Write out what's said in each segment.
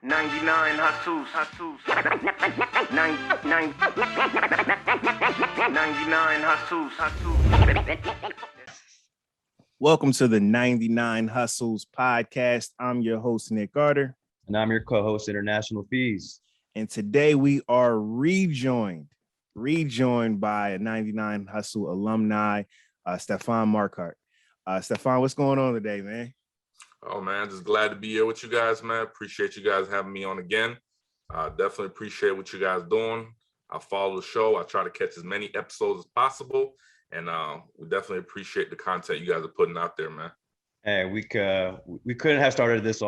99 hustles. 99 hustles. Welcome to the 99 Hustles podcast. I'm your host, Nick Carter. And I'm your co-host, International Fees. And today we are rejoined by a 99 Hustle alumni, Stefan Marquardt. Stefan, what's going on today, man? Oh, man, just glad to be here with you guys, man. Appreciate you guys having me on again. Definitely appreciate what you guys doing. I follow the show. I try to catch as many episodes as possible. And we definitely appreciate the content you guys are putting out there, man. Hey, we couldn't have started this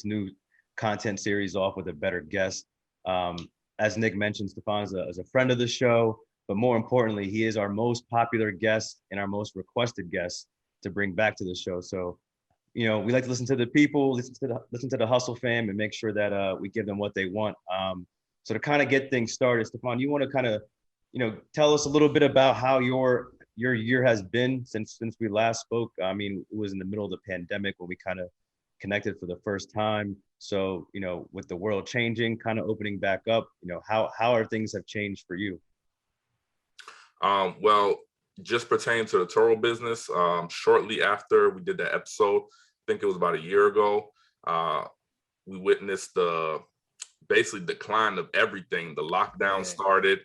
new content series off with a better guest. As Nick mentioned, Stefan is a friend of the show, but more importantly, he is our most popular guest and our most requested guest to bring back to the show. So, you know, we like to listen to the people, listen to the Hustle fam, and make sure that we give them what they want. So to kind of get things started, Stefan, you want to kind of, you know, tell us a little bit about how your year has been since we last spoke. I mean, it was in the middle of the pandemic when we kind of connected for the first time. So, you know, with the world changing, kind of opening back up, you know, how are things have changed for you? Well, just pertaining to the Turo business, shortly after we did that episode, I think it was about a year ago, we witnessed the basically decline of everything. The lockdown started.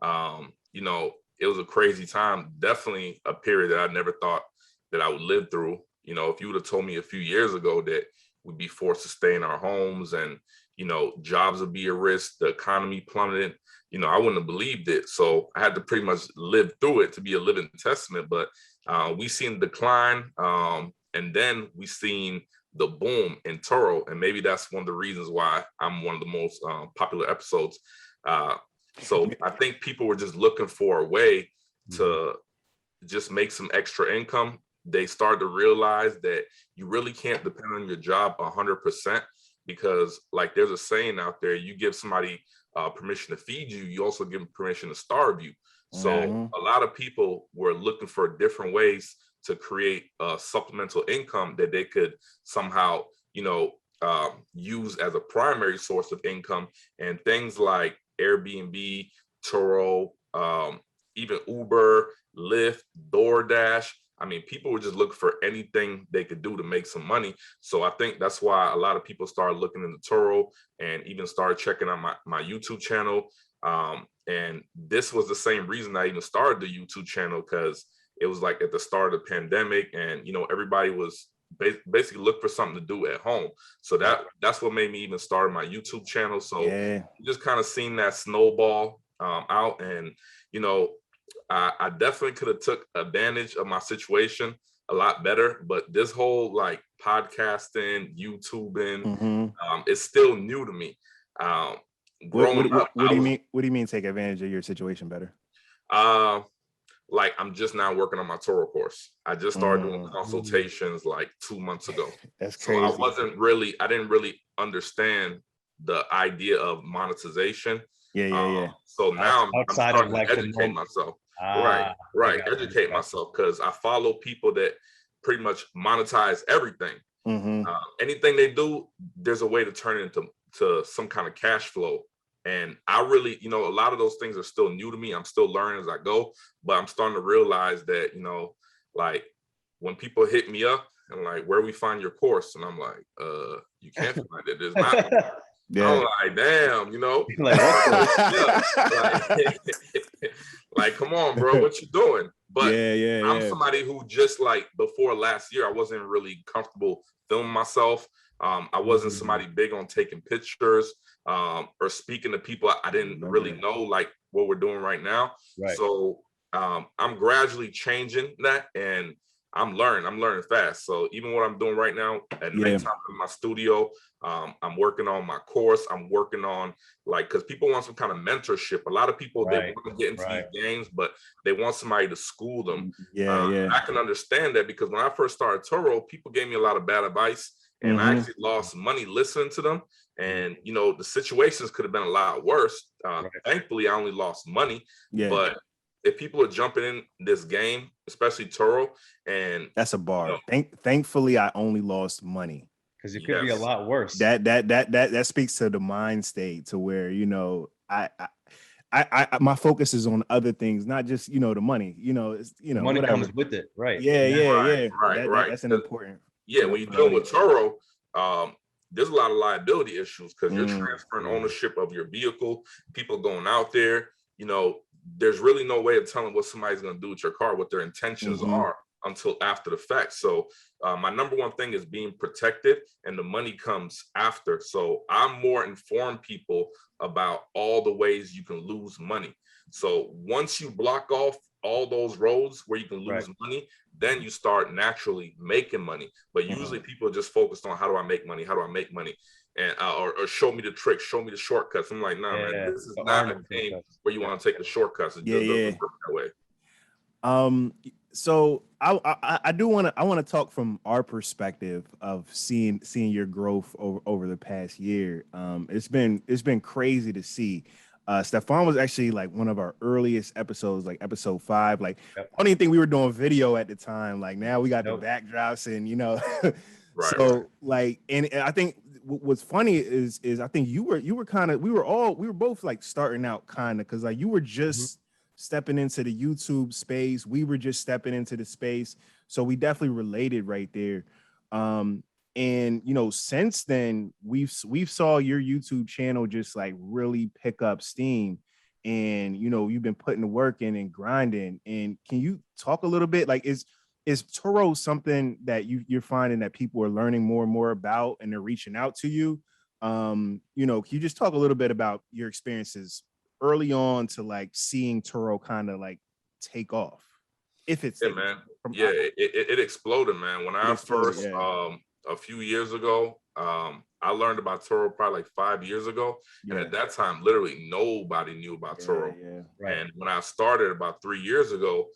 You know, it was a crazy time, definitely a period that I never thought that I would live through. You know, if you would have told me a few years ago that we'd be forced to stay in our homes and, you know, jobs would be at risk, the economy plummeted, you know, I wouldn't have believed it. So I had to pretty much live through it to be a living testament. But we seen the decline, and then we seen the boom in Turo. And maybe that's one of the reasons why I'm one of the most popular episodes. So I think people were just looking for a way to just make some extra income. They started to realize that you really can't depend on your job 100%, because like there's a saying out there, you give somebody permission to feed you, you also give them permission to starve you. So a lot of people were looking for different ways to create a supplemental income that they could somehow, you know, use as a primary source of income. And things like Airbnb, Turo, even Uber, Lyft, DoorDash. I mean, people were just looking for anything they could do to make some money. So I think that's why a lot of people started looking into Turo and even started checking out my YouTube channel. And this was the same reason I even started the YouTube channel, because it was like at the start of the pandemic, and, you know, everybody was basically look for something to do at home. So that's what made me even start my YouTube channel. So just kind of seen that snowball out, and, you know, I definitely could have took advantage of my situation a lot better, but this whole like podcasting, YouTubing, it's still new to me. What do you mean take advantage of your situation better? Like I'm just now working on my Turo course. I just started doing consultations like 2 months ago. That's crazy. So I didn't really understand the idea of monetization. So now I'm starting to educate myself. Right. Educate myself, because I follow people that pretty much monetize everything. Anything they do, there's a way to turn it into some kind of cash flow. And I really, you know, a lot of those things are still new to me. I'm still learning as I go, but I'm starting to realize that, you know, like when people hit me up and like, where we find your course? And I'm like, you can't find it. There's not. I'm like, damn, you know, like, come on, bro, what you doing? But I'm somebody who just like before last year, I wasn't really comfortable filming myself. I wasn't somebody big on taking pictures or speaking to people I didn't really know, like what we're doing right now. So I'm gradually changing that, and I'm learning fast. So even what I'm doing right now at nighttime in my studio, I'm working on my course. I'm working on because people want some kind of mentorship. A lot of people, they want to get into these games, but they want somebody to school them. I can understand that, because when I first started Turo, people gave me a lot of bad advice, and I actually lost money listening to them. And, you know, the situations could have been a lot worse. Thankfully, I only lost money, but if people are jumping in this game, especially Turo, and that's a bar. You know, thankfully, I only lost money. because it could be a Yes. lot worse. That speaks to the mind state, to where, you know, I my focus is on other things, not just, you know, the money. You know, it's, you The know, money whatever. comes with it, right? Yeah, And that's- Right. That's an important. Yeah, when you're dealing with Turo, there's a lot of liability issues because you're transferring ownership of your vehicle, people going out there, you know, there's really no way of telling what somebody's going to do with your car, what their intentions are until after the fact. So my number one thing is being protected, and the money comes after. So I'm more informed people about all the ways you can lose money. So once you block off all those roads where you can lose money, then you start naturally making money. But usually people are just focused on, how do I make money? How do I make money? And or show me the tricks, show me the shortcuts. I'm like, nah, man, this is not a game where you want to take the shortcuts. It just doesn't work that way. So I do want to talk from our perspective of seeing your growth over the past year. It's been crazy to see. Stefan was actually like one of our earliest episodes, like episode 5. Like, I don't even think we were doing video at the time. Like, now we got the backdrops, and, you know, like, and I think what's funny is I think you were kind of, we were both like starting out kind of, because like you were just stepping into the YouTube space. We were just stepping into the space. So we definitely related right there. And, you know, since then we've saw your YouTube channel just like really pick up steam, and, you know, you've been putting the work in and grinding. And can you talk a little bit, like, is Turo something that you're finding that people are learning more and more about, and they're reaching out to you? You know, can you just talk a little bit about your experiences early on to like seeing Turo kind of like take off? If it's it exploded, man. When I first a few years ago, I learned about Turo probably like 5 years ago, and at that time literally nobody knew about Turo. And when I started about 3 years ago,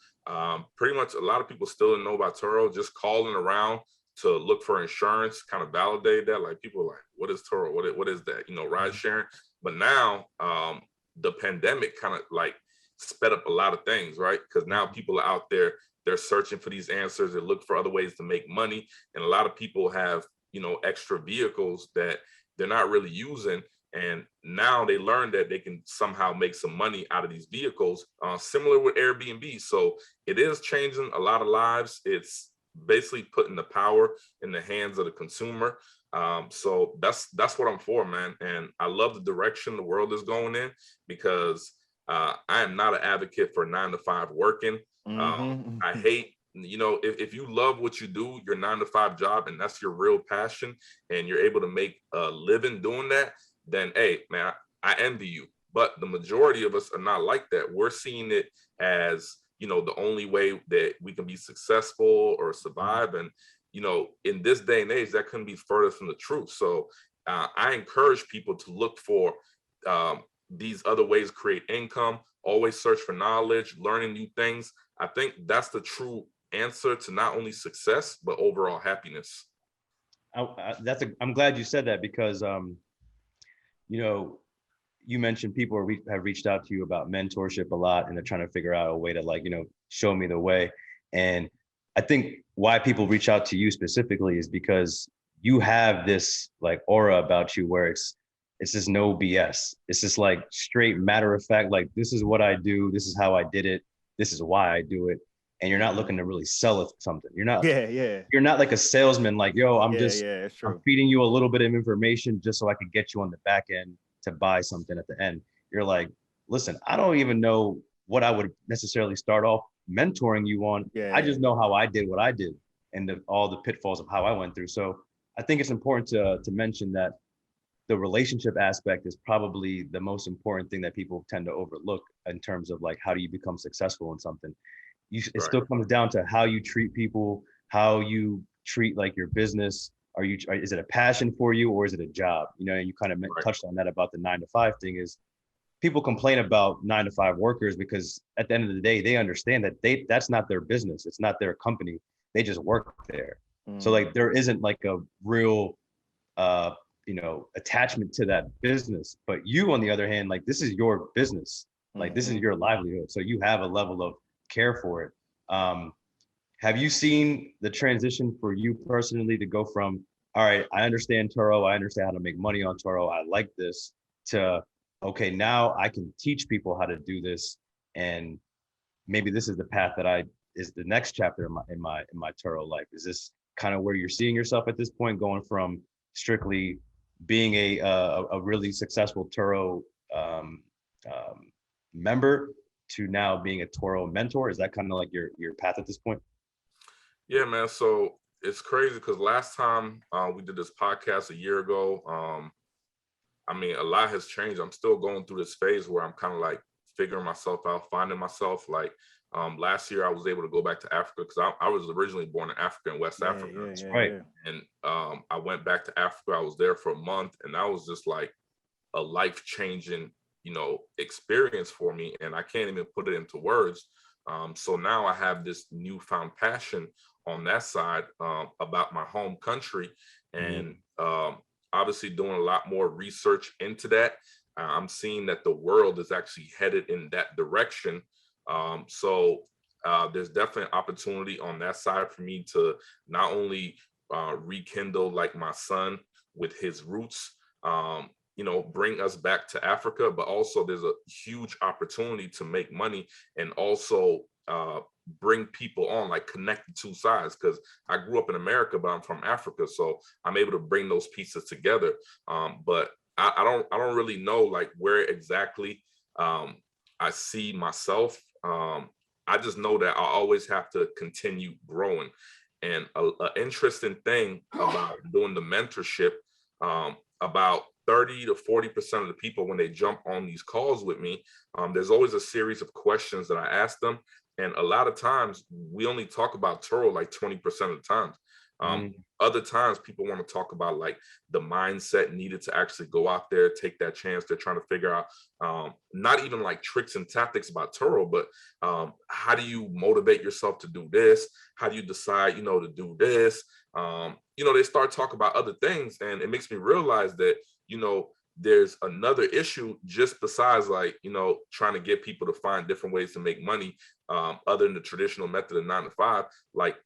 pretty much a lot of people still didn't know about Turo. Just calling around to look for insurance kind of validated that. Like, people were like, what is Turo? What is that? You know, ride sharing. But now the pandemic kind of like sped up a lot of things, right? Because now people are out there, they're searching for these answers, they look for other ways to make money. And a lot of people have, you know, extra vehicles that they're not really using. And now they learn that they can somehow make some money out of these vehicles, similar with Airbnb. So it is changing a lot of lives. It's basically putting the power in the hands of the consumer. So that's what I'm for, man. And I love the direction the world is going in, because I am not an advocate for 9 to 5 working. I hate, you know, if you love what you do, your 9 to 5 job, and that's your real passion, and you're able to make a living doing that, then, hey, man, I envy you. But the majority of us are not like that. We're seeing it as, you know, the only way that we can be successful or survive. And, you know, in this day and age, that couldn't be further from the truth. So I encourage people to look for these other ways to create income, always search for knowledge, learning new things. I think that's the true answer to not only success, but overall happiness. I'm glad you said that, because, you know, you mentioned people have reached out to you about mentorship a lot, and they're trying to figure out a way to, like, you know, show me the way. And I think why people reach out to you specifically is because you have this like aura about you where it's just no BS. It's just like straight matter of fact, like, this is what I do, this is how I did it, this is why I do it. And you're not looking to really sell it something. You're not you're not like a salesman, like, yo, I'm I'm feeding you a little bit of information just so I can get you on the back end to buy something at the end. You're like, listen, I don't even know what I would necessarily start off mentoring you on. I just know how I did what I did, and all the pitfalls of how I went through. So I think it's important to mention that the relationship aspect is probably the most important thing that people tend to overlook in terms of like, how do you become successful in something? It still comes down to how you treat people, how you treat like your business. Is it a passion for you, or is it a job? You know, you kind of touched on that about the 9 to 5 thing. Is people complain about 9 to 5 workers because at the end of the day, they understand that that's not their business. It's not their company. They just work there. So like, there isn't like a real, you know, attachment to that business. But you, on the other hand, like, this is your business. Like, this is your livelihood. So you have a level of care for it. Have you seen the transition for you personally to go from, all right, I understand Turo. I understand how to make money on Turo. I like this, to, okay, now I can teach people how to do this. And maybe this is the path that is the next chapter in my Turo life. Is this kind of where you're seeing yourself at this point, going from strictly being a really successful Turo member to now being a Turo mentor? Is that kind of like your path at this point? Yeah, man. So it's crazy because last time we did this podcast a year ago, I mean, a lot has changed. I'm still going through this phase where I'm kind of like figuring myself out, finding myself. Like last year, I was able to go back to Africa because I was originally born in Africa, in West Africa. That's right. And I went back to Africa. I was there for a month, and that was just like a life-changing, experience for me. And I can't even put it into words. So now I have this newfound passion on that side about my home country, and obviously doing a lot more research into that. I'm seeing that the world is actually headed in that direction. So there's definitely an opportunity on that side for me to not only rekindle like my son with his roots, bring us back to Africa, but also there's a huge opportunity to make money and also bring people on, like connect the two sides. Because I grew up in America, but I'm from Africa, so I'm able to bring those pieces together. But I don't really know like where exactly I see myself. I just know that I always have to continue growing. And an interesting thing about doing the mentorship, about 30 to 40% of the people, when they jump on these calls with me, there's always a series of questions that I ask them. And a lot of times we only talk about Turo like 20% of the times. Other times people want to talk about like the mindset needed to actually go out there, take that chance. They're trying to figure out not even like tricks and tactics about Turo, but how do you motivate yourself to do this? How do you decide, to do this? They start talking about other things, and it makes me realize that, there's another issue just besides like, trying to get people to find different ways to make money other than the traditional method of 9 to 5. Like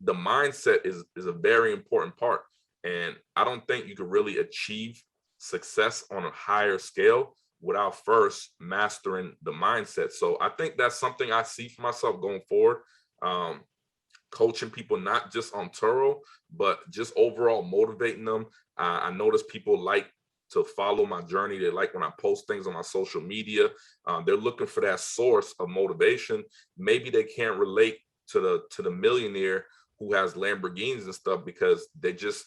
the mindset is a very important part. And I don't think you can really achieve success on a higher scale without first mastering the mindset. So I think that's something I see for myself going forward. Coaching people, not just on Turo, but just overall motivating them. I notice people like to follow my journey. They like when I post things on my social media. They're looking for that source of motivation. Maybe they can't relate to the millionaire who has Lamborghinis and stuff because they just,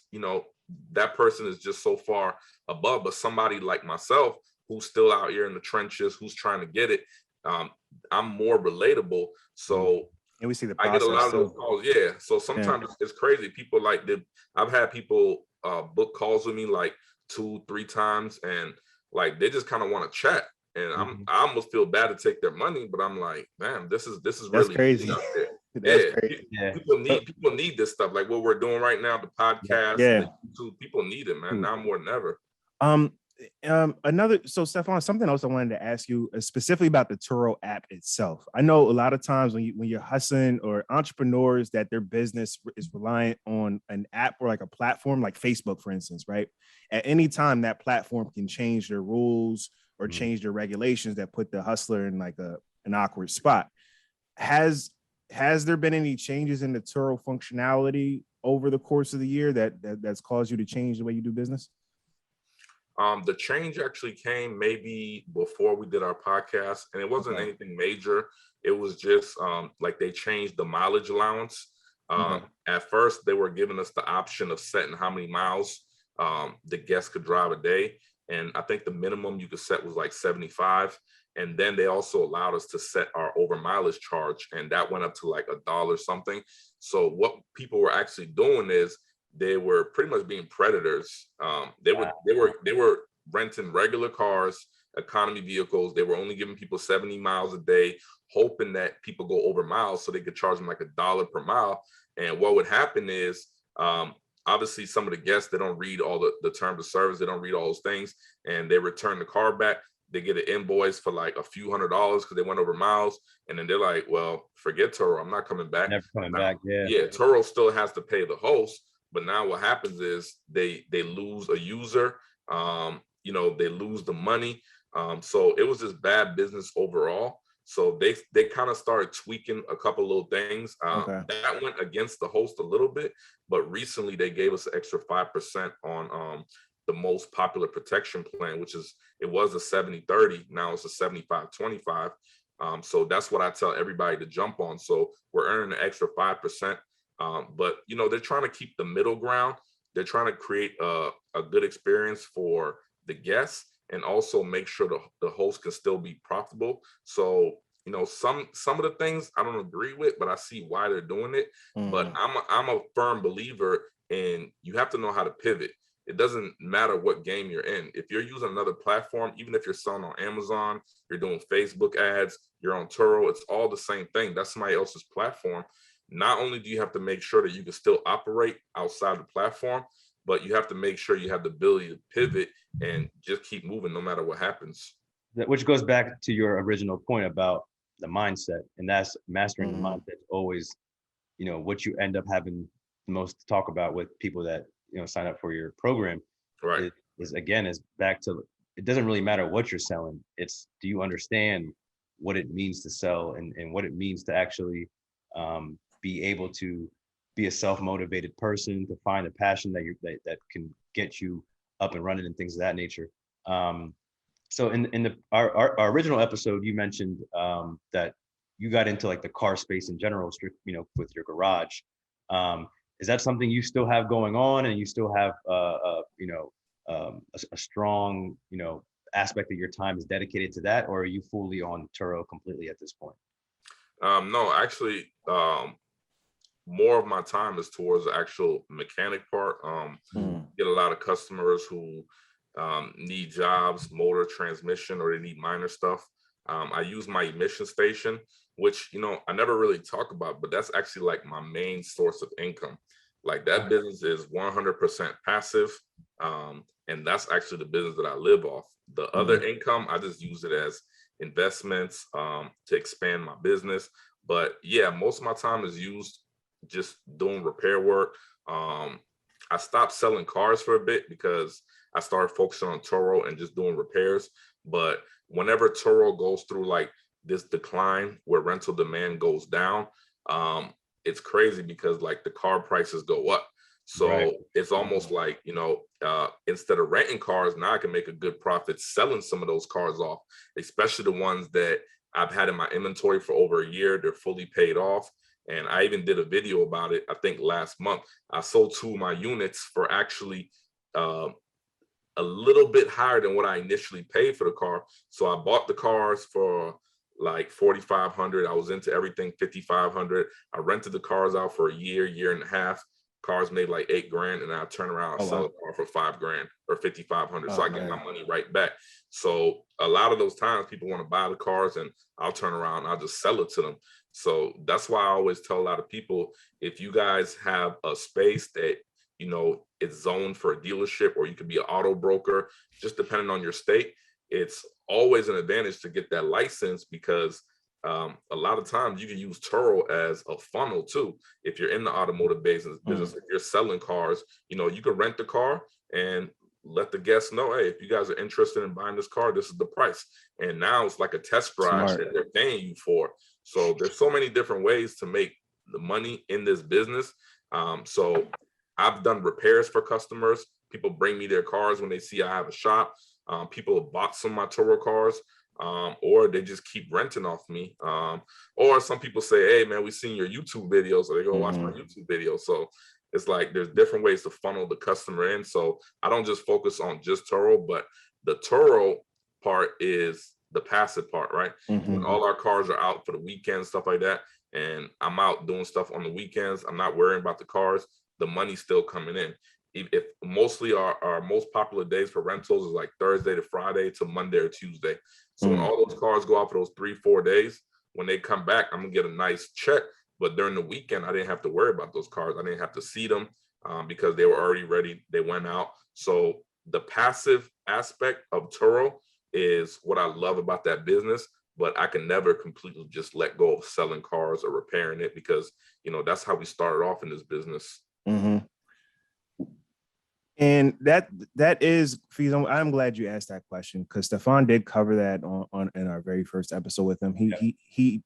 that person is just so far above. But somebody like myself who's still out here in the trenches, who's trying to get it, I'm more relatable. So and we see the I process. get a lot of those calls. Yeah. So sometimes it's crazy. People like I've had people book calls with me like 2-3 times, and like they just kind of want to chat. And I almost feel bad to take their money, but I'm like, man, this is That's really crazy. out there. That's crazy. People need this stuff, like what we're doing right now, the podcast, and the YouTube. People need it, man, now more than ever. So Stefan, something else I wanted to ask you specifically about the Turo app itself. I know a lot of times when you're hustling or entrepreneurs that their business is reliant on an app or like a platform like Facebook, for instance, right? At any time that platform can change their rules or change their regulations that put the hustler in like an awkward spot. Has there been any changes in the Turo functionality over the course of the year that's caused you to change the way you do business? The change actually came maybe before we did our podcast, and it wasn't anything major. It was just like they changed the mileage allowance. At first, they were giving us the option of setting how many miles the guest could drive a day. And I think the minimum you could set was like 75. And then they also allowed us to set our over mileage charge, and that went up to like $1 something. So what people were actually doing is they were pretty much being predators. They were renting regular cars, economy vehicles. They were only giving people 70 miles a day, hoping that people go over miles so they could charge them like $1 per mile. And what would happen is, obviously some of the guests, they don't read all the terms of service. They don't read all those things, and they return the car back. They get an invoice for like a few $100s because they went over miles. And then they're like, well, forget Turo. I'm not coming back. Never coming back. Yeah. Turo still has to pay the host, But now what happens is they lose a user, they lose the money. So it was just bad business overall. So they kind of started tweaking a couple little things. Okay. That went against the host a little bit, but recently they gave us an extra 5% on the most popular protection plan, which is, it was a 70-30, now it's a 75-25. So that's what I tell everybody to jump on. So we're earning an extra 5%. But they're trying to keep the middle ground. They're trying to create a good experience for the guests, and also make sure the host can still be profitable. So some of the things I don't agree with, but I see why they're doing it. But I'm a firm believer in, you have to know how to pivot. It doesn't matter what game you're in. If you're using another platform, even if you're selling on Amazon, you're doing Facebook ads, you're on Turo, it's all the same thing. That's somebody else's platform. Not only do you have to make sure that you can still operate outside the platform, but you have to make sure you have the ability to pivot and just keep moving no matter what happens. Which goes back to your original point about the mindset, and that's mastering the mindset. Always, what you end up having the most to talk about with people that sign up for your program. Right. Is back to, it doesn't really matter what you're selling. It's, do you understand what it means to sell, and what it means to actually be able to be a self-motivated person, to find a passion that can get you up and running and things of that nature. So in our original episode, you mentioned that you got into like the car space in general, with your garage. Is that something you still have going on, and you still have a strong aspect of your time is dedicated to that, or are you fully on Turo completely at this point? No, actually, more of my time is towards the actual mechanic part. Get a lot of customers who need jobs, motor, transmission, or they need minor stuff. I use my emission station, which I never really talk about, but that's actually like my main source of income. Like, that business is 100% passive, and that's actually the business that I live off. The other income, I just use it as investments to expand my business. But yeah, most of my time is used just doing repair work. I stopped selling cars for a bit because I started focusing on Turo and just doing repairs. But whenever Turo goes through like this decline where rental demand goes down, it's crazy because like the car prices go up. So it's almost like, instead of renting cars, now I can make a good profit selling some of those cars off, especially the ones that I've had in my inventory for over a year. They're fully paid off. And I even did a video about it, I think last month. I sold 2 of my units for actually a little bit higher than what I initially paid for the car. So I bought the cars for like $4,500. I was into everything $5,500. I rented the cars out for a year and a half. Cars made like $8,000, and I turn around and sell a car for $5,000 or $5,500. So I get my money right back. So a lot of those times people want to buy the cars, and I'll turn around and I'll just sell it to them. So that's why I always tell a lot of people, if you guys have a space that it's zoned for a dealership, or you could be an auto broker, just depending on your state, it's always an advantage to get that license, because a lot of times you can use Turo as a funnel too. If you're in the automotive business, if you're selling cars, you can rent the car and let the guests know, hey, if you guys are interested in buying this car, this is the price. And now it's like a test drive that they're paying you for. So there's so many different ways to make the money in this business. So I've done repairs for customers. People bring me their cars when they see I have a shop. People have bought some of my Turo cars, or they just keep renting off me. Or some people say, hey man, we've seen your YouTube videos, so they go watch my YouTube videos. So it's like there's different ways to funnel the customer in. So I don't just focus on just Turo, but the Turo part is the passive part, right? When all our cars are out for the weekend, stuff like that, and I'm out doing stuff on the weekends, I'm not worrying about the cars, the money's still coming in. If mostly our most popular days for rentals is like Thursday to Friday to Monday or Tuesday. So when all those cars go out for those 3-4 days, when they come back, I'm gonna get a nice check. But during the weekend, I didn't have to worry about those cars. I didn't have to see them because they were already ready. They went out. So the passive aspect of Turo is what I love about that business, but I can never completely just let go of selling cars or repairing it, because that's how we started off in this business. And that is, Fees, I'm glad you asked that question, because Stefan did cover that on in our very first episode with him. He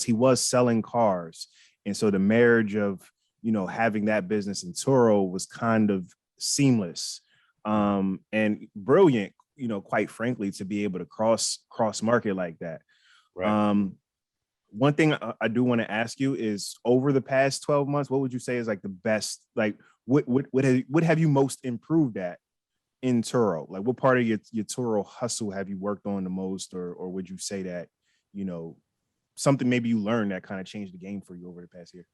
was selling cars, and so the marriage of having that business in Turo was kind of seamless, and brilliant. Quite frankly, to be able to cross market like that. Right. One thing I do want to ask you is, over the past 12 months, what would you say is like the best, like what have you most improved at in Turo? Like, what part of your Turo hustle have you worked on the most, or would you say that, something maybe you learned that kind of changed the game for you over the past year?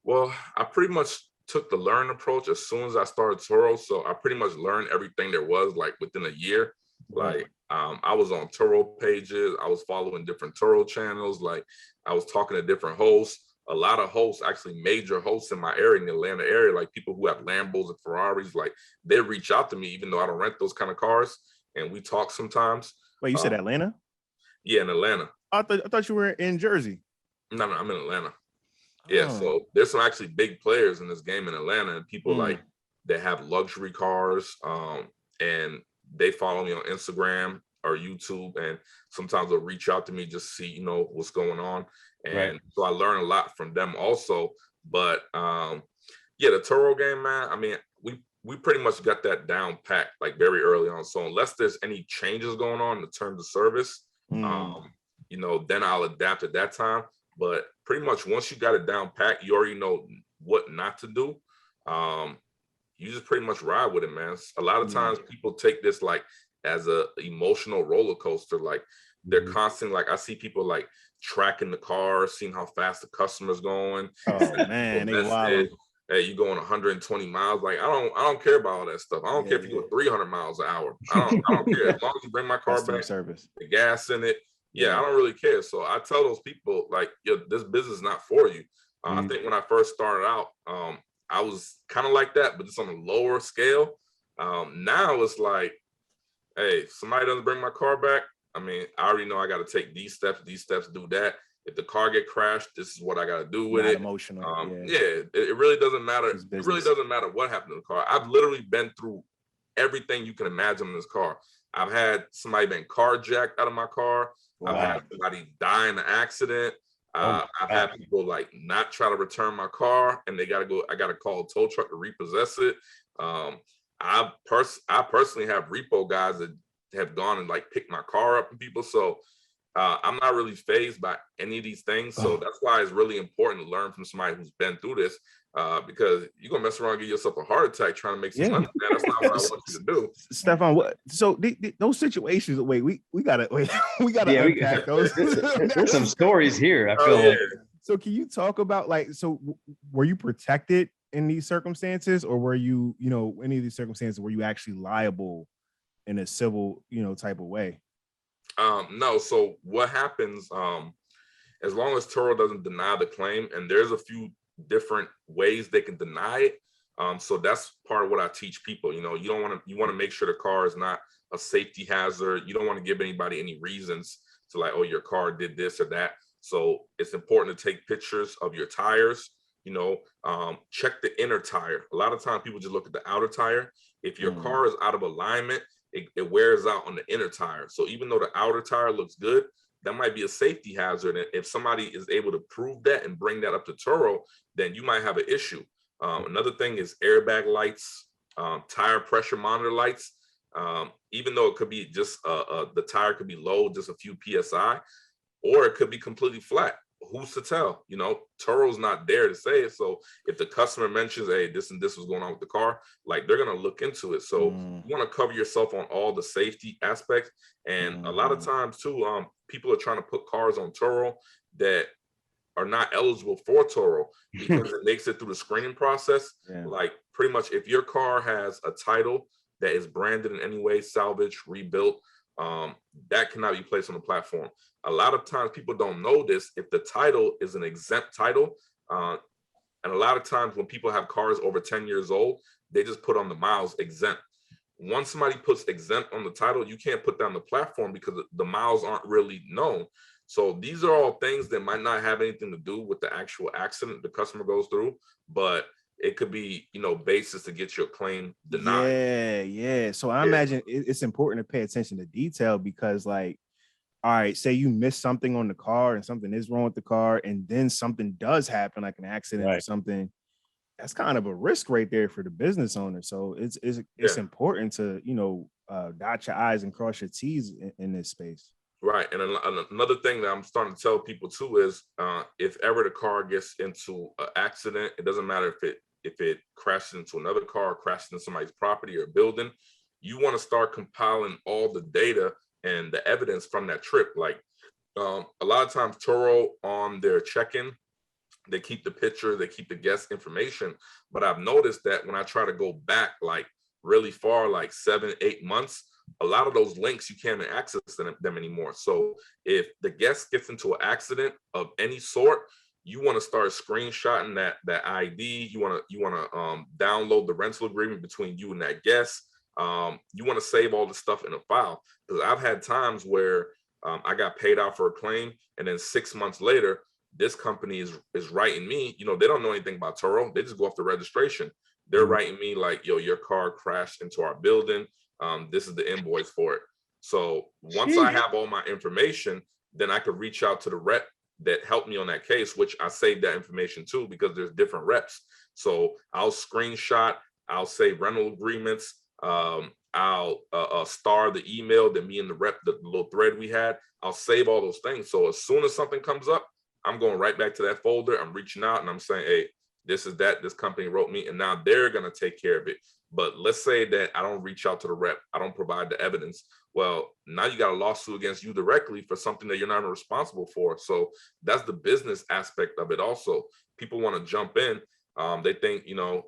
Well, I pretty much took the learn approach as soon as I started Turo. So I pretty much learned everything there was like within a year. Like I was on Turo pages, I was following different Turo channels, like I was talking to different hosts. A lot of hosts, actually major hosts in my area, in the Atlanta area, like people who have Lambos and Ferraris, like they reach out to me, even though I don't rent those kind of cars, and we talk sometimes. Wait, you said Atlanta? Yeah, in Atlanta. I thought you were in Jersey. No, I'm in Atlanta. Yeah, so there's some actually big players in this game in Atlanta, and people like that have luxury cars, and they follow me on Instagram or YouTube, and sometimes they'll reach out to me just to see, what's going on. And so I learn a lot from them also. But yeah, the Turo game, man, I mean, we pretty much got that down packed like very early on. So unless there's any changes going on in the terms of service, then I'll adapt at that time. But pretty much once you got it down packed, you already know what not to do. You just pretty much ride with it, man. A lot of times people take this like as a emotional roller coaster. Like they're constantly, like I see people like tracking the car, seeing how fast the customer's going. Oh man, they wild. Hey, you going 120 miles? Like I don't care about all that stuff. I don't care if you go 300 miles an hour. I don't care, as long as you bring my car Customer back, service, the gas in it. Yeah, I don't really care. So I tell those people, like, this business is not for you. I think when I first started out, I was kind of like that, but just on a lower scale. Now it's like, hey, if somebody doesn't bring my car back, I mean, I already know I got to take these steps, do that. If the car get crashed, this is what I got to do with it. Emotional. It really doesn't matter. It really doesn't matter what happened to the car. I've literally been through everything you can imagine in this car. I've had somebody been carjacked out of my car. Wow. I've had somebody die in an accident. I've had people like not try to return my car, and I got to call a tow truck to repossess it. I personally have repo guys that have gone and like picked my car up and people. So I'm not really fazed by any of these things. So that's why it's really important to learn from somebody who's been through this, because you're gonna mess around and give yourself a heart attack trying to make some money. Man, that's not what I want you to do. Stefan, what? So those situations, we gotta unpack those. There's some stories here. I feel like. So can you talk about were you protected in these circumstances, or were you, any of these circumstances, were you actually liable in a civil, type of way? No. So what happens, as long as Turo doesn't deny the claim, and there's a few different ways they can deny it. So that's part of what I teach people. You want to make sure the car is not a safety hazard. You don't want to give anybody any reasons to like, oh, your car did this or that. So it's important to take pictures of your tires. Check the inner tire. A lot of times people just look at the outer tire. If your car is out of alignment, it wears out on the inner tire. So even though the outer tire looks good, that might be a safety hazard. And if somebody is able to prove that and bring that up to Turo, then you might have an issue. Another thing is airbag lights, tire pressure monitor lights. Even though it could be just the tire could be low, just a few PSI, or it could be completely flat. Who's to tell? Turo's not there to say it. So if the customer mentions, hey, this and this was going on with the car, like they're going to look into it. So you want to cover yourself on all the safety aspects. And a lot of times too, people are trying to put cars on Turo that are not eligible for Turo because it makes it through the screening process. Like pretty much if your car has a title that is branded in any way, salvage, rebuilt, that cannot be placed on the platform. A lot of times people don't know this. If the title is an exempt title, and a lot of times when people have cars over 10 years old, they just put on the miles exempt. Once somebody puts exempt on the title, you can't put that on the platform because the miles aren't really known. So these are all things that might not have anything to do with the actual accident the customer goes through, but it could be, basis to get your claim denied. Yeah. So I imagine it's important to pay attention to detail because, like, all right, say you miss something on the car and something is wrong with the car, and then something does happen, like an accident or something. That's kind of a risk right there for the business owner. So it's important to dot your I's and cross your T's in this space. Right. And another thing that I'm starting to tell people too is if ever the car gets into an accident, it doesn't matter if it crashes into another car, crashes into somebody's property or building, you want to start compiling all the data and the evidence from that trip. Like a lot of times Turo on their check-in, they keep the picture, they keep the guest information. But I've noticed that when I try to go back like really far, like 7-8 months, a lot of those links, you can't access them anymore. So if the guest gets into an accident of any sort, you want to start screenshotting that ID. You want to download the rental agreement between you and that guest. You want to save all the stuff in a file, because I've had times where I got paid out for a claim, and then 6 months later, this company is writing me. They don't know anything about Turo. They just go off the registration. They're writing me like, yo, your car crashed into our building. This is the invoice for it. So once I have all my information, then I could reach out to the rep that helped me on that case, which I saved that information too, because there's different reps. So I'll screenshot, I'll save rental agreements. I'll star the email that me and the rep, the little thread we had. I'll save all those things. So as soon as something comes up, I'm going right back to that folder. I'm reaching out and I'm saying, hey, this company wrote me, and now they're going to take care of it. But let's say that I don't reach out to the rep, I don't provide the evidence. Well, now you got a lawsuit against you directly for something that you're not responsible for. So that's the business aspect of it also. People want to jump in. They think,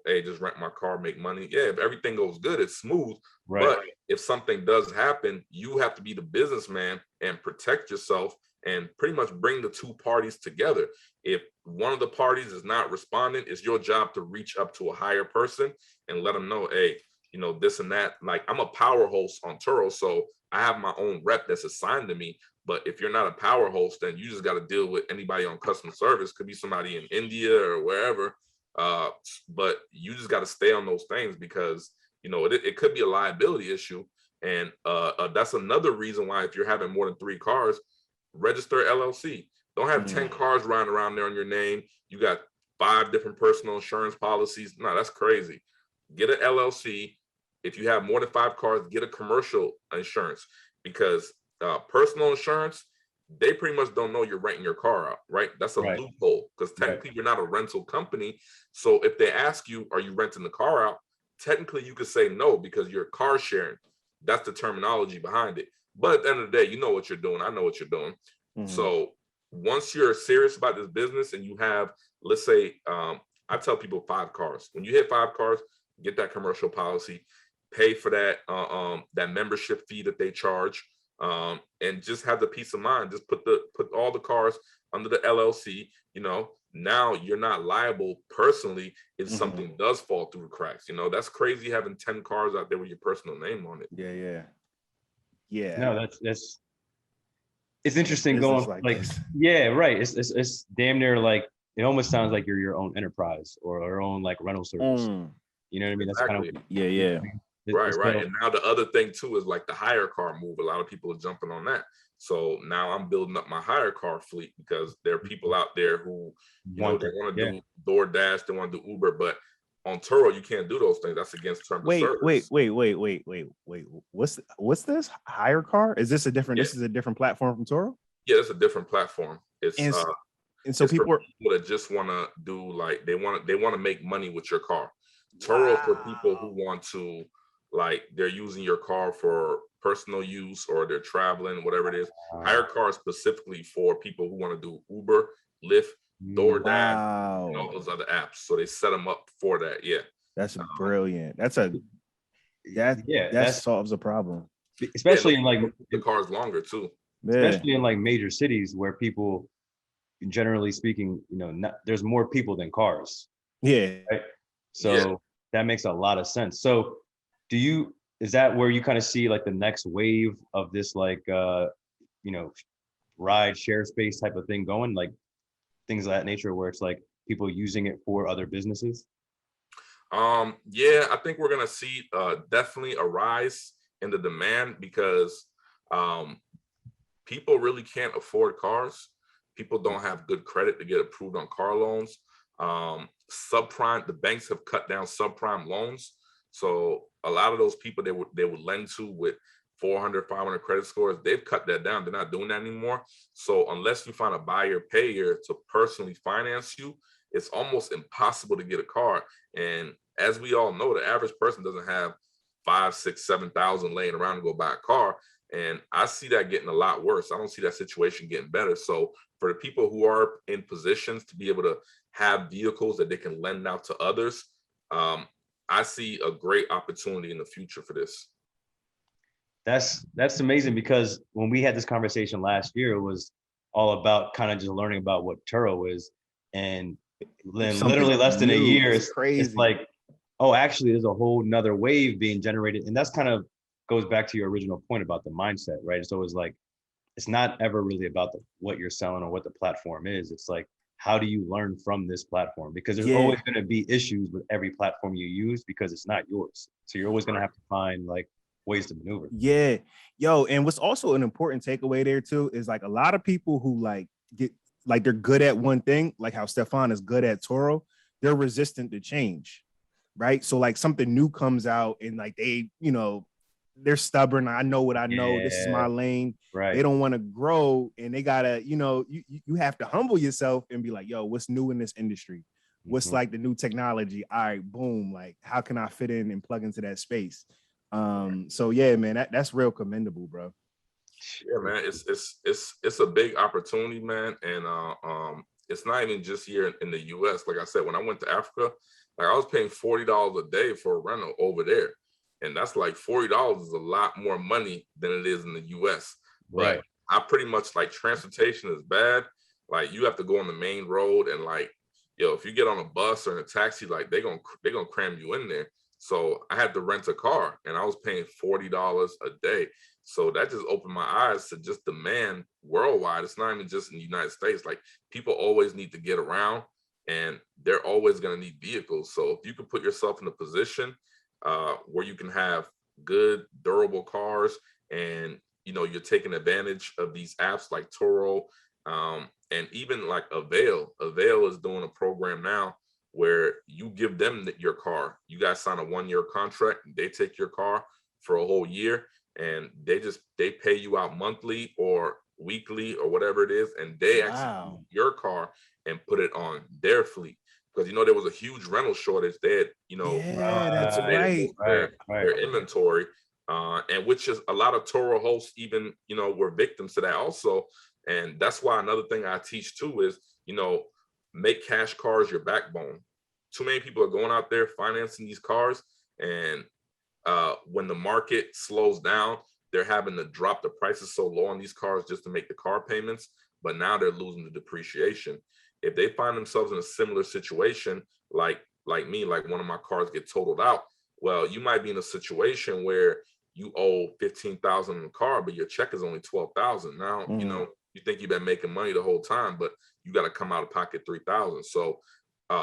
hey, just rent my car, make money. Yeah, if everything goes good, it's smooth. Right. But if something does happen, you have to be the businessman and protect yourself and pretty much bring the two parties together. If one of the parties is not responding, it's your job to reach up to a higher person and let them know, hey, this and that. Like, I'm a power host on Turo, so I have my own rep that's assigned to me. But if you're not a power host, then you just got to deal with anybody on customer service. Could be somebody in India or wherever. But you just got to stay on those things because, it could be a liability issue. And that's another reason why, if you're having more than 3 cars, register LLC. Don't have 10 cars riding around there on your name. You got 5 different personal insurance policies. No, that's crazy. Get an LLC. If you have more than 5 cars, get a commercial insurance, because personal insurance, they pretty much don't know you're renting your car out, right? That's a loophole, because technically you're not a rental company. So if they ask you, are you renting the car out? Technically you could say no, because you're car sharing. That's the terminology behind it. But at the end of the day, you know what you're doing. I know what you're doing. So once you're serious about this business and you have, let's say, I tell people 5 cars. When you hit 5 cars, get that commercial policy, pay for that that membership fee that they charge, and just have the peace of mind. Just put all the cars under the LLC. Now you're not liable personally if something does fall through the cracks. That's crazy having 10 cars out there with your personal name on it. Yeah. No, that's it's interesting going like yeah, right. It's damn near like, it almost sounds like you're your own enterprise or your own like rental service. You know what I mean? That's exactly. Kind of right. And now the other thing too is like the hire car move. A lot of people are jumping on that. So now I'm building up my hire car fleet, because there are people out there who they want to do DoorDash, they want to do Uber, but on Turo you can't do those things. That's against terms of service. Wait. What's this? Hire car? Is this a different? This is a different platform from Turo? Yeah, it's a different platform. It's and so it's people that just want to do, like, they want to make money with your car. Turo for people who want to, like, they're using your car for personal use or they're traveling, whatever it is. Hire car specifically for people who want to do Uber, Lyft, DoorDash, and all those other apps. So they set them up for that. Yeah, that's brilliant. That solves a problem, especially in like the car's longer too. Especially in like major cities where people, generally speaking, there's more people than cars. Yeah. Right? So that makes a lot of sense. So is that where you kind of see like the next wave of this, like, ride share space type of thing going, like things of that nature, where it's like people using it for other businesses? Yeah, I think we're gonna see definitely a rise in the demand because um, people really can't afford cars. People don't have good credit to get approved on car loans. Subprime, the banks have cut down subprime loans. So a lot of those people they would lend to with 400, 500 credit scores, they've cut that down. They're not doing that anymore. So unless you find a buyer payer to personally finance you, it's almost impossible to get a car. And as we all know, the average person doesn't have 5, 6, 7,000 laying around to go buy a car. And I see that getting a lot worse. I don't see that situation getting better. So for the people who are in positions to be able to have vehicles that they can lend out to others, I see a great opportunity in the future for this. That's amazing, because when we had this conversation last year, it was all about kind of just learning about what Turo is. And then Something literally less than a new. year, It's it's crazy. like, oh, actually there's a whole nother wave being generated. And that's kind of goes back to your original point about the mindset, right? So it's like, it's not ever really about what you're selling or what the platform is. It's like, how do you learn from this platform? Because there's always going to be issues with every platform you use because it's not yours. So you're always going to have to find like ways to maneuver. Yeah. Yo, and what's also an important takeaway there too is like a lot of people who like get like they're good at one thing, like how Stefan is good at Turo, they're resistant to change, right? So like something new comes out and like they, they're stubborn. I know what I know. This is my lane. Right. They don't want to grow, and they gotta, you have to humble yourself and be like, yo, what's new in this industry? What's like the new technology? All right, boom. Like, how can I fit in and plug into that space? So yeah, man, that's real commendable, bro. Yeah, man, it's a big opportunity, man, and it's not even just here in the U.S. Like I said, when I went to Africa, like I was paying $40 a day for a rental over there, and that's like $40 is a lot more money than it is in the U.S. But right. I pretty much like transportation is bad. Like you have to go on the main road, and like if you get on a bus or in a taxi, like they're gonna cram you in there. So I had to rent a car, and I was paying $40 a day. So that just opened my eyes to just demand worldwide. It's not even just in the United States. Like people always need to get around, and they're always going to need vehicles. So if you can put yourself in a position where you can have good, durable cars, and you're taking advantage of these apps like Turo, and even like Avail. Avail is doing a program now where you give them your car. You guys sign a 1-year contract, and they take your car for a whole year. And they pay you out monthly or weekly or whatever it is, and they actually use your car and put it on their fleet, because there was a huge rental shortage. They had that's right. Their inventory, and which is a lot of Toro hosts even were victims to that also. And that's why another thing I teach too is make cash cars your backbone. Too many people are going out there financing these cars, and when the market slows down, they're having to drop the prices so low on these cars just to make the car payments, but now they're losing the depreciation. If they find themselves in a similar situation, like me, like one of my cars get totaled out, well, you might be in a situation where you owe $15,000 in the car, but your check is only $12,000. Now, you think you've been making money the whole time, but you got to come out of pocket $3,000. So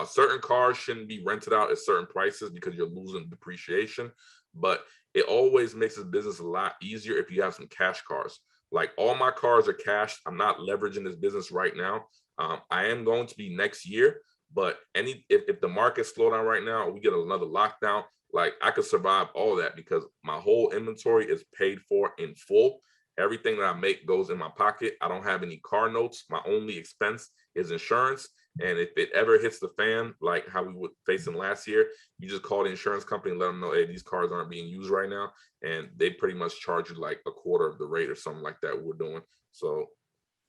certain cars shouldn't be rented out at certain prices because you're losing depreciation. But it always makes this business a lot easier if you have some cash cars. Like all my cars are cash. I'm not leveraging this business right now. I am going to be next year, but if the market slow down right now or we get another lockdown, like I could survive all that because my whole inventory is paid for in full. Everything that I make goes in my pocket. I don't have any car notes. My only expense is insurance. And if it ever hits the fan, like how we were facing last year, you just call the insurance company and let them know, hey, these cars aren't being used right now. And they pretty much charge you like a quarter of the rate or something like that we're doing. So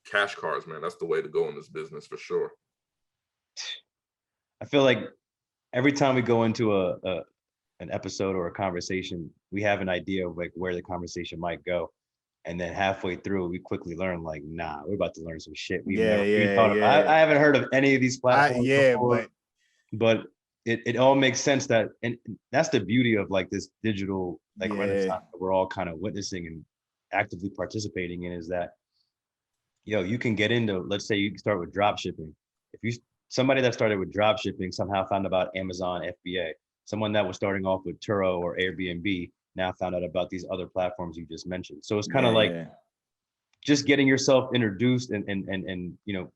cash cars, man, that's the way to go in this business for sure. I feel like every time we go into an episode or a conversation, we have an idea of like where the conversation might go. And then halfway through, we quickly learn, like, nah, we're about to learn some shit we've never thought about. I haven't heard of any of these platforms before, but it all makes sense that, and that's the beauty of like this digital renaissance that we're all kind of witnessing and actively participating in, is that, you can get into, let's say you start with drop shipping. If somebody that started with drop shipping somehow found about Amazon FBA, someone that was starting off with Turo or Airbnb now found out about these other platforms you just mentioned. So it's kind of like just getting yourself introduced and you know,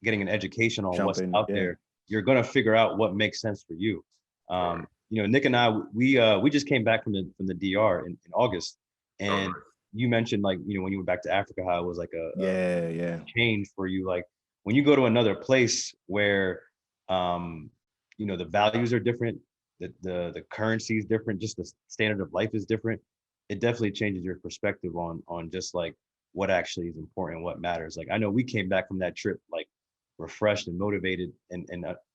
getting an education on what's out there. You're gonna figure out what makes sense for you. You know, Nick and I, we just came back from the DR in August, and you mentioned, like, you know, when you went back to Africa, how it was like a change for you. Like when you go to another place where you know, the values are different, the currency is different, just the standard of life is different. It definitely changes your perspective on just like what actually is important, what matters. Like I know we came back from that trip like refreshed and motivated and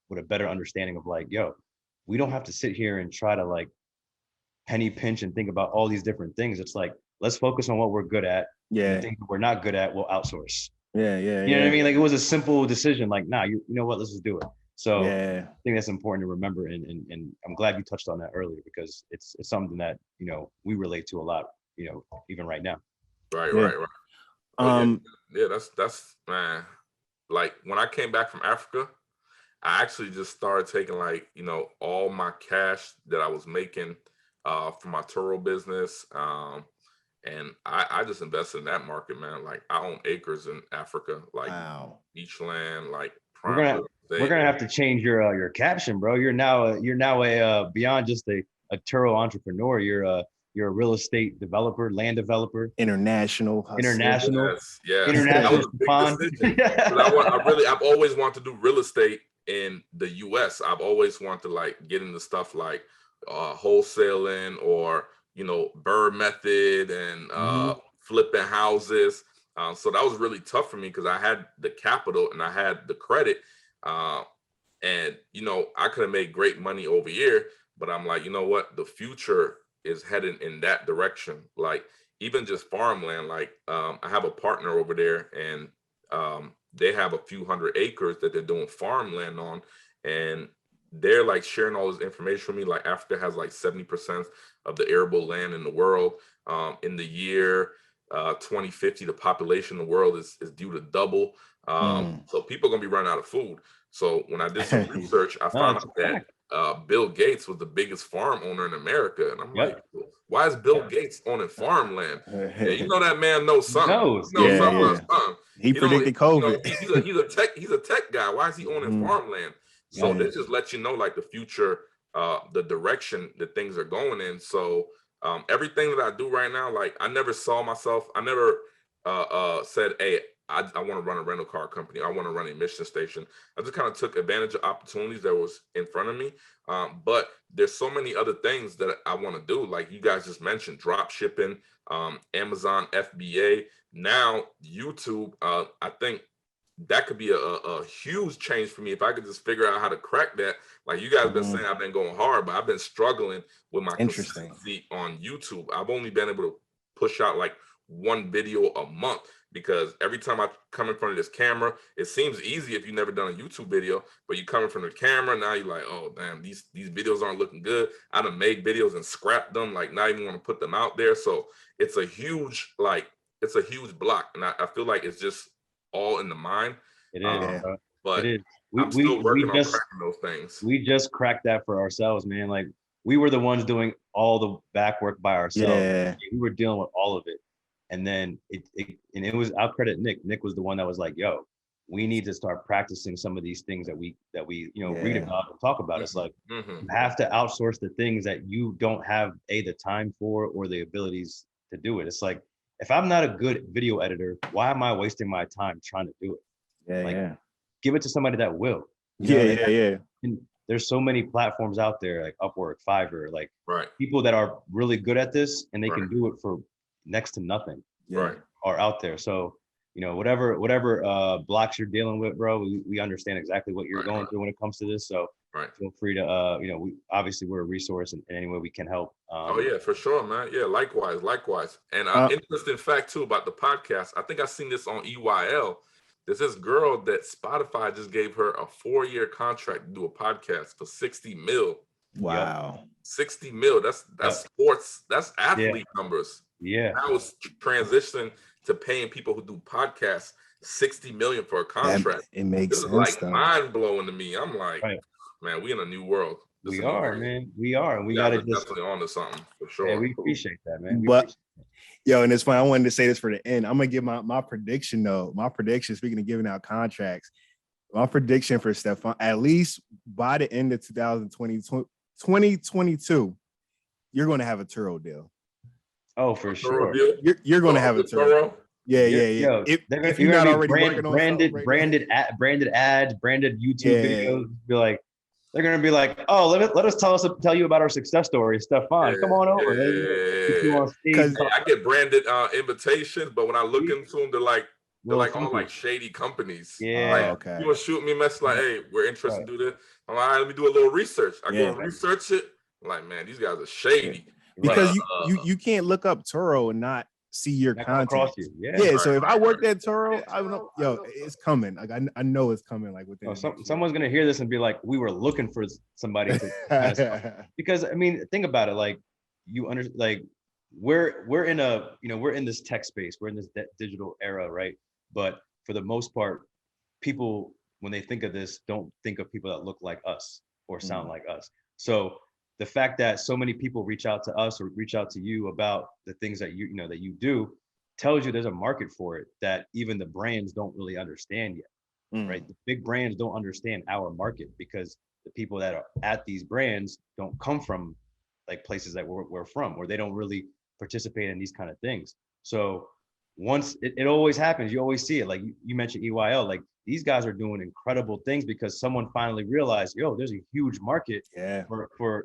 with a better understanding of like, yo, we don't have to sit here and try to like penny pinch and think about all these different things. It's like, let's focus on what we're good at. The things that we're not good at, we'll outsource. You know what I mean? Like it was a simple decision. Like, nah, you know what? Let's just do it. So I think that's important to remember. And I'm glad you touched on that earlier, because it's something that, you know, we relate to a lot, you know, even right now. Right. Oh, that's man. Like when I came back from Africa, I actually just started taking, like, you know, all my cash that I was making from my Turo business. And I just invested in that market, man. Like I own acres in Africa, like beach land, like prime. We're gonna have to change your caption, bro. You're now a beyond just a Turo entrepreneur. You're a real estate developer, land developer, international. Yes. International. That was a big decision. I've always wanted to do real estate in the US. I've always wanted to like get into stuff like wholesaling, or, you know, Burr method and flipping houses. So that was really tough for me because I had the capital and I had the credit. And, you know, I could have made great money over here, but I'm like, you know what? The future is heading in that direction. Like even just farmland, like I have a partner over there, and they have a few hundred acres that they're doing farmland on, and they're like sharing all this information with me. Like Africa has like 70% of the arable land in the world. In the year 2050, the population in the world is due to double. So people are gonna be running out of food. So when I did some research, I found out that Bill Gates was the biggest farm owner in America. And I'm like, why is Bill Gates owning farmland? Yeah, you know that man knows something. He predicted COVID. You know, he's a tech guy. Why is he owning farmland? So this just lets you know, like, the future, the direction that things are going in. So everything that I do right now, like I never saw myself, I never said, hey, I want to run a rental car company. I want to run a mission station. I just kind of took advantage of opportunities that was in front of me. But there's so many other things that I want to do. Like you guys just mentioned, drop shipping, Amazon FBA, now YouTube. I think that could be a huge change for me if I could just figure out how to crack that. Like you guys have been saying, I've been going hard, but I've been struggling with my consistency on YouTube. I've only been able to push out like one video a month, because every time I come in front of this camera, it seems easy if you've never done a YouTube video, but you come in front of the camera, now you're like, oh damn, these videos aren't looking good. I done made videos and scrapped them, like not even want to put them out there. So it's a huge block. And I feel like it's just all in the mind. It is, but it is. I'm still working on cracking those things. We just cracked that for ourselves, man. Like we were the ones doing all the back work by ourselves. We were dealing with all of it. And then it was, I'll credit Nick. Nick was the one that was like, yo, we need to start practicing some of these things that we you know, read about and talk about. It's like you have to outsource the things that you don't have the time for or the abilities to do it. It's like, if I'm not a good video editor, why am I wasting my time trying to do it? Give it to somebody that will. And there's so many platforms out there, like Upwork, Fiverr, like people that are really good at this, and they can do it for next to nothing. Are out there. So, you know, whatever blocks you're dealing with, bro, we understand exactly what you're going through when it comes to this. So feel free to you know, we're a resource in any way we can help. Oh yeah, for sure, man. Yeah, likewise. And interesting fact too about the podcast, I think I seen this on EYL. There's this girl that Spotify just gave her a 4-year contract to do a podcast for 60 mil. Wow. 60 mil. That's sports, that's athlete numbers. Now it's transitioning to paying people who do podcasts 60 million for a contract. It makes sense. Like mind blowing to me. I'm like, man, we in a new world. We are, man. We are. And we Yeah, got to we're just, definitely on to something for sure. yeah, we appreciate that, man. But yo, and it's fun. I wanted to say this for the end. I'm gonna give my prediction though. My prediction, speaking of giving out contracts, my prediction for Stefan, at least by the end of 2022, you're going to have a Turo deal. Oh, for sure. You're going to have a Turo. Yeah. Yo, if you're not already working on branded ads, branded YouTube videos, be like, they're gonna be like, oh, let us tell you about our success story, Stefan. Come on over. Because I get branded invitations, but when I look into them, they're like all like shady companies. Yeah. Like, you want to shoot me a message like, hey, we're interested in do this. I'm like, all right, let me do a little research. I go and research it. I'm like, man, these guys are shady. Because you can't look up Turo and not see your content. So if I worked at Turo, I would know, yo, it's coming. Like I know it's coming. Like within someone's gonna hear this and be like, we were looking for somebody to because I mean, think about it. Like we're in this tech space. We're in this digital era, right? But for the most part, people when they think of this, don't think of people that look like us or sound like us. So the fact that so many people reach out to us or reach out to you about the things that that you do tells you there's a market for it that even the brands don't really understand yet, right? The big brands don't understand our market because the people that are at these brands don't come from like places that we're from, or they don't really participate in these kind of things. So once it always happens, you always see it. Like you mentioned EYL, like these guys are doing incredible things because someone finally realized, yo, there's a huge market for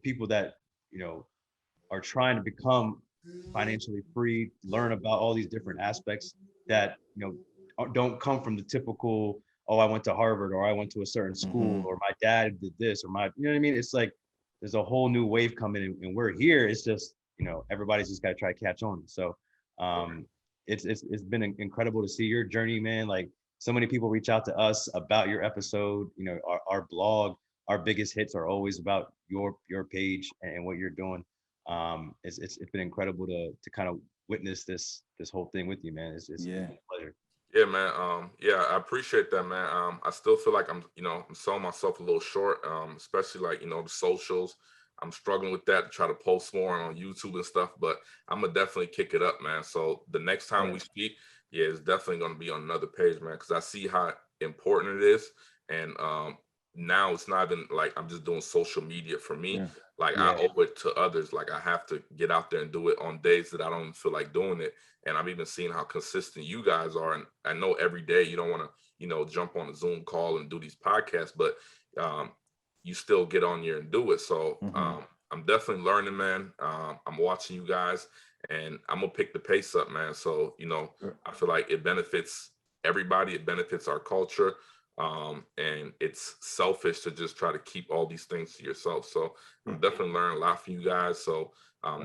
people that, are trying to become financially free, learn about all these different aspects that, don't come from the typical, oh, I went to Harvard or I went to a certain school or my dad did this or you know what I mean? It's like, there's a whole new wave coming in and we're here. It's just, everybody's just got to try to catch on. So, it's been incredible to see your journey, man. Like so many people reach out to us about your episode. Our blog, our biggest hits are always about your page and what you're doing. It's been incredible to kind of witness this whole thing with you, man. It's a pleasure. Yeah, man. I appreciate that, man. I still feel like I'm selling myself a little short, especially like, the socials. I'm struggling with that to try to post more on YouTube and stuff, but I'm gonna definitely kick it up, man. So the next time we speak, it's definitely gonna be on another page, man, because I see how important it is. And now it's not even like I'm just doing social media for me. I owe it to others. Like I have to get out there and do it on days that I don't feel like doing it. And I'm even seeing how consistent you guys are. And I know every day you don't want to, jump on a Zoom call and do these podcasts, but you still get on here and do it. So I'm definitely learning, man. I'm watching you guys and I'm gonna pick the pace up, man. So, I feel like it benefits everybody. It benefits our culture. And it's selfish to just try to keep all these things to yourself. So I'm definitely learning a lot from you guys. So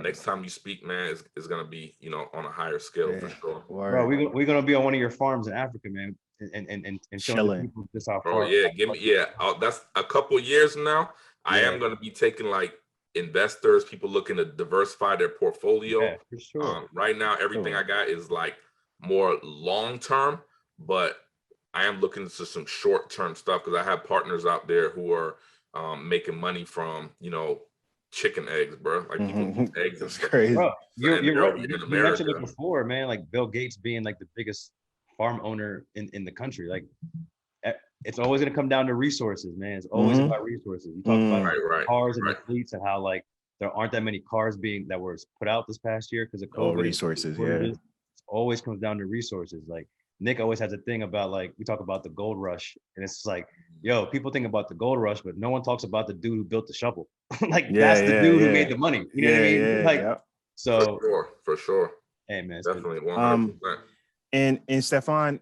next time you speak, man, it's gonna be, on a higher scale for sure. Bro, we're gonna be on one of your farms in Africa, man, and showing people just how far. That's a couple years from now. I am gonna be taking like investors, people looking to diversify their portfolio. Yeah, for sure. Right now, everything I got is like more long term, but I am looking into some short term stuff because I have partners out there who are making money from chicken eggs, bro. Like people eat eggs and stuff. Crazy. Bro, you're right. You mentioned it before, man. Like Bill Gates being like the biggest farm owner in the country. Like it's always gonna come down to resources, man. It's always about resources. You talk about cars and the fleets and how like there aren't that many cars that were put out this past year because of COVID. Resources, It always comes down to resources. Like Nick always has a thing about like we talk about the gold rush, and it's like, yo, people think about the gold rush, but no one talks about the dude who built the shovel. Like that's the dude who made the money. You know what I mean? So for sure. Hey man, definitely 100%. And Stefan,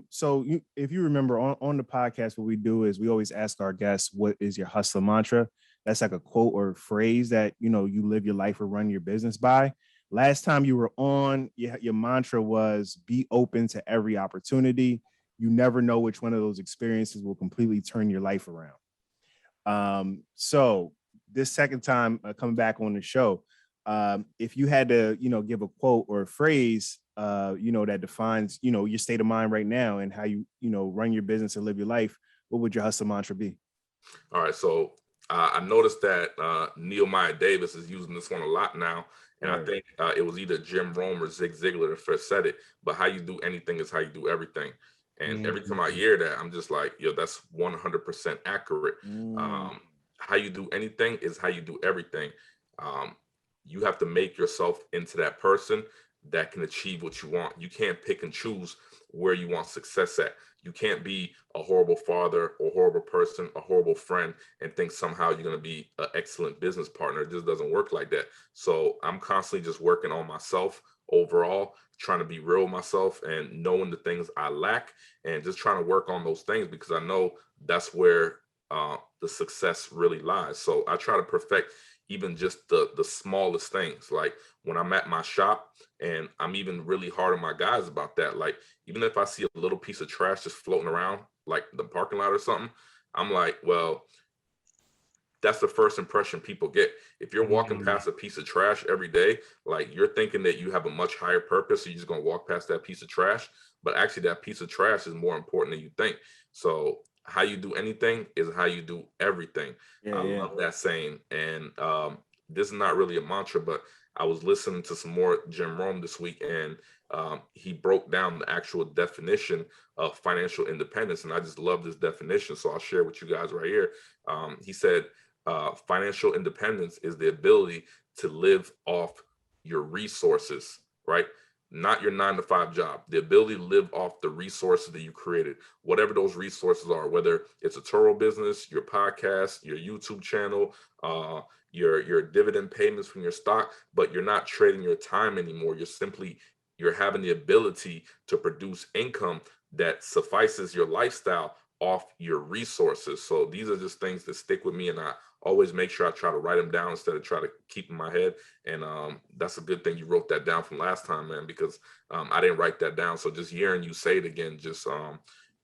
so if you remember on the podcast, what we do is we always ask our guests, what is your hustler mantra? That's like a quote or a phrase that, you live your life or run your business by. Last time you were on, your mantra was be open to every opportunity. You never know which one of those experiences will completely turn your life around. So this second time coming back on the show, if you had to, give a quote or a phrase, that defines, your state of mind right now and how you, run your business and live your life, what would your hustle mantra be? All right. So I noticed that Nehemiah Davis is using this one a lot now. And I think it was either Jim Rome or Zig Ziglar that first said it, but how you do anything is how you do everything. And every time I hear that, I'm just like, yo, that's 100% accurate. How you do anything is how you do everything. You have to make yourself into that person that can achieve what you want. You can't pick and choose where you want success at. You can't be a horrible father or horrible person, a horrible friend, and think somehow you're going to be an excellent business partner. It just doesn't work like that. So I'm constantly just working on myself overall, trying to be real with myself and knowing the things I lack and just trying to work on those things because I know that's where the success really lies. So I try to perfect even just the smallest things. Like when I'm at my shop, and I'm even really hard on my guys about that. Like, even if I see a little piece of trash just floating around, like the parking lot or something, I'm like, well, that's the first impression people get. If you're walking past a piece of trash every day, like you're thinking that you have a much higher purpose, so you're just gonna walk past that piece of trash. But actually that piece of trash is more important than you think. So how you do anything is how you do everything. I love that saying. And this is not really a mantra, but I was listening to some more Jim Rome this week, and he broke down the actual definition of financial independence. And I just love this definition. So I'll share with you guys right here. He said, financial independence is the ability to live off your resources, right? Not your 9-to-5 job, the ability to live off the resources that you created, whatever those resources are, whether it's a Turo business, your podcast, your YouTube channel, your dividend payments from your stock, but you're not trading your time anymore. You're having the ability to produce income that suffices your lifestyle off your resources. So these are just things that stick with me, and I always make sure I try to write them down instead of try to keep in my head. And that's a good thing you wrote that down from last time, man, because I didn't write that down. So just hearing you say it again, just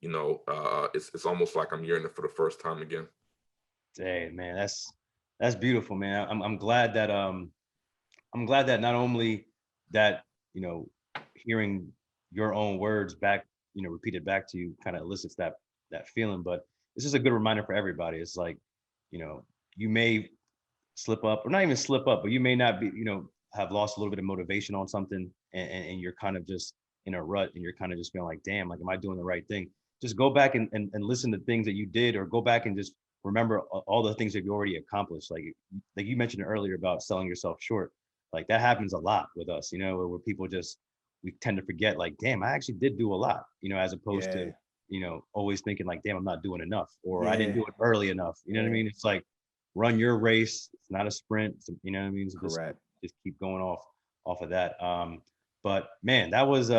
it's almost like I'm hearing it for the first time again. Dang, man, that's beautiful, man. I'm glad that not only that, hearing your own words back, repeated back to you kind of elicits that feeling, but this is a good reminder for everybody. It's like, you may slip up, or not even slip up, but you may not be, have lost a little bit of motivation on something, and you're kind of just in a rut, and you're kind of just feeling like, damn, like, am I doing the right thing? Just go back and listen to things that you did, or go back and just remember all the things that you already accomplished. Like you mentioned earlier about selling yourself short. Like that happens a lot with us, where people we tend to forget, like, damn, I actually did do a lot, as opposed to, always thinking like, damn, I'm not doing enough, or I didn't do it early enough. You know what I mean? It's like, run your race. It's not a sprint. You know what I mean? So just keep going off of that. But man, that was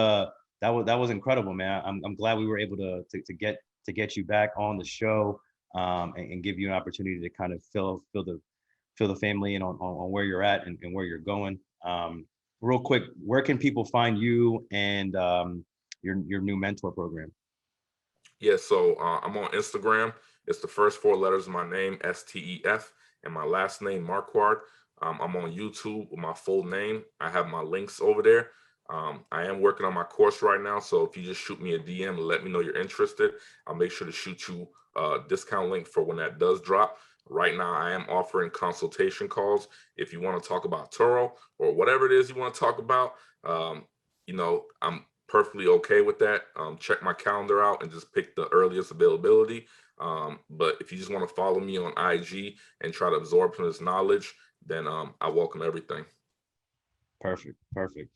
incredible, man. I'm glad we were able to get you back on the show, and give you an opportunity to kind of fill the family in on where you're at and where you're going. Real quick, where can people find you and your new mentor program? Yeah, so I'm on Instagram. It's the first 4 letters of my name, STEF, and my last name, Marquardt. I'm on YouTube with my full name. I have my links over there. I am working on my course right now, so if you just shoot me a DM and let me know you're interested, I'll make sure to shoot you a discount link for when that does drop. Right now, I am offering consultation calls. If you want to talk about Turo or whatever it is you want to talk about, I'm perfectly okay with that. Check my calendar out and just pick the earliest availability. But if you just want to follow me on IG and try to absorb some of this knowledge, then I welcome everything. Perfect.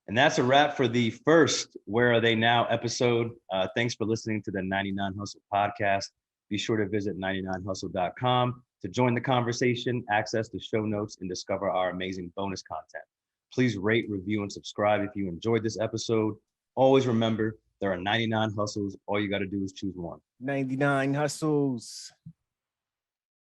And that's a wrap for the first Where Are They Now episode. Thanks for listening to the 99 Hustle podcast. Be sure to visit 99hustle.com to join the conversation, access the show notes, and discover our amazing bonus content. Please rate, review, and subscribe if you enjoyed this episode. Always remember, there are 99 hustles. All you got to do is choose one. 99 hustles.